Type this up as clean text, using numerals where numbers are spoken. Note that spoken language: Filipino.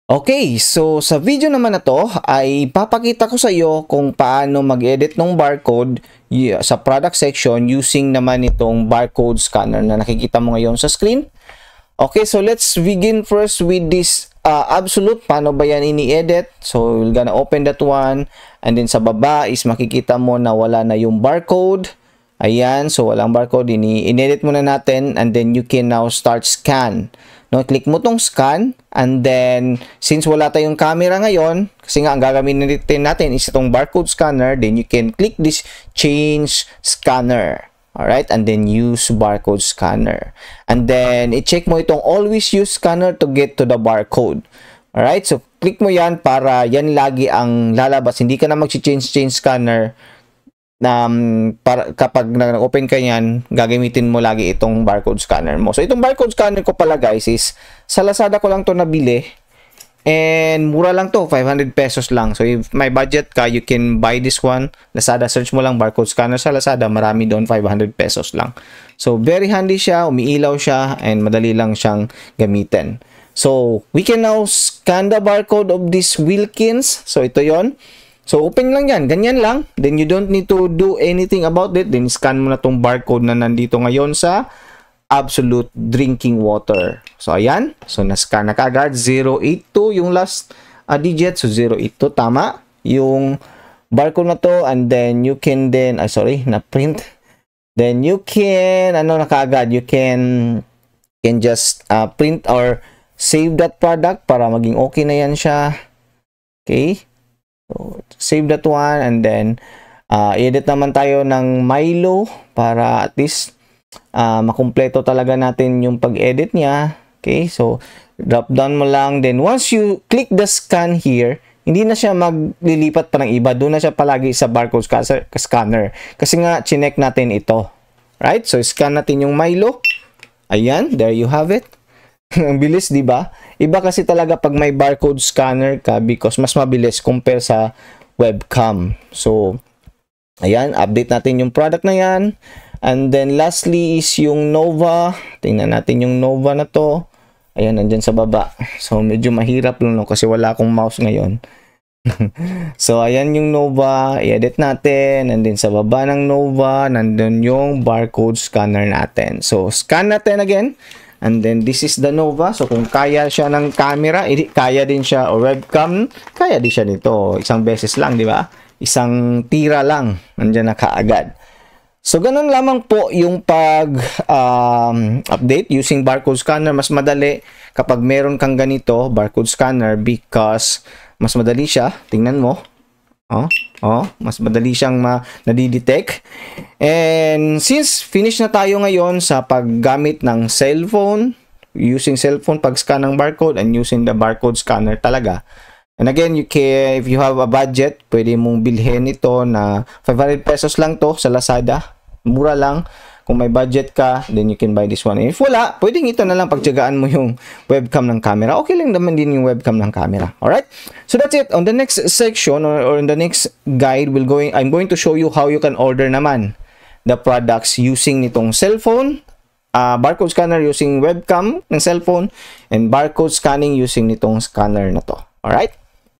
Okay, so sa video naman na to ay papakita ko sa iyo kung paano mag-edit ng barcode sa product section using naman itong barcode scanner na nakikita mo ngayon sa screen. Okay, so let's begin first with this absolute. Paano ba yan ini-edit? So we're gonna open that one, and then sa baba is makikita mo na wala na yung barcode. Ayan, so walang barcode, ini-edit muna natin, and then you can now start scan. No, click mo tong scan, and then since wala tayong camera ngayon, kasi nga ang gagamitin natin is itong barcode scanner, then you can click this change scanner. Alright, and then use barcode scanner. And then i-check mo itong always use scanner to get to the barcode. Alright, so click mo yan para yan lagi ang lalabas. Hindi ka na mag-change scanner. Para kapag nag-open ka yan, gagamitin mo lagi itong barcode scanner mo. So itong barcode scanner ko pala guys is sa Lazada ko lang to nabili, and mura lang to, 500 pesos lang. So if may budget ka, you can buy this one. Lazada, search mo lang barcode scanner sa Lazada, marami doon, 500 pesos lang. So very handy siya, umiilaw siya, and madali lang siyang gamitin. So we can now scan the barcode of this Wilkins. So ito yon. So, open lang yan. Ganyan lang. Then, you don't need to do anything about it. Then, scan mo na tong barcode na nandito ngayon sa Absolute Drinking Water. So, ayan. So, na-scan na kaagad. 082 yung last digit. So, 082. Tama. Yung barcode na to. And then, you can then, na-print. Then, you can, na kaagad? You can just print or save that product para maging okay na yan siya. Okay. So, save that one, and then edit naman tayo ng Milo para at least makumpleto talaga natin yung pag-edit niya. Okay, so drop down mo lang, then once you click the scan here, hindi na siya maglilipat pa ng iba, doon na siya palagi sa barcode scanner kasi nga chinek natin ito. Right, so scan natin yung Milo. Ayan, there you have it. Ang bilis, di ba? Iba kasi talaga pag may barcode scanner ka because mas mabilis compare sa webcam. So, ayan, update natin yung product na yan. And then lastly is yung Nova. Tingnan natin yung Nova na to. Ayan, nandyan sa baba. So, medyo mahirap lang no, kasi wala akong mouse ngayon. So, ayan yung Nova. I-edit natin. And then sa baba ng Nova, nandun yung barcode scanner natin. So, scan natin again. And then, this is the Nova. So, kung kaya siya ng camera, kaya din siya, o webcam, kaya din siya nito. Isang beses lang, di ba? Isang tira lang. Nandiyan na kaagad. So, ganun lamang po yung pag-update using barcode scanner. Mas madali kapag meron kang ganito, barcode scanner, because mas madali siya. Tingnan mo. Mas madali siyang nadidetect. And since finish na tayo ngayon sa paggamit ng cellphone, using cellphone pag-scan ng barcode and using the barcode scanner talaga. And again, if you have a budget, pwede mong bilhin ito na 500 pesos lang to sa Lazada. Mura lang. Kung may budget ka, then you can buy this one. If wala, pwedeng ito na lang pagtiyagaan mo yung webcam ng camera. Okay lang naman din yung webcam ng camera. Alright? So that's it. On the next section or in the next guide, I'm going to show you how you can order naman the products using nitong cellphone, barcode scanner using webcam ng cellphone, and barcode scanning using nitong scanner na to. Alright?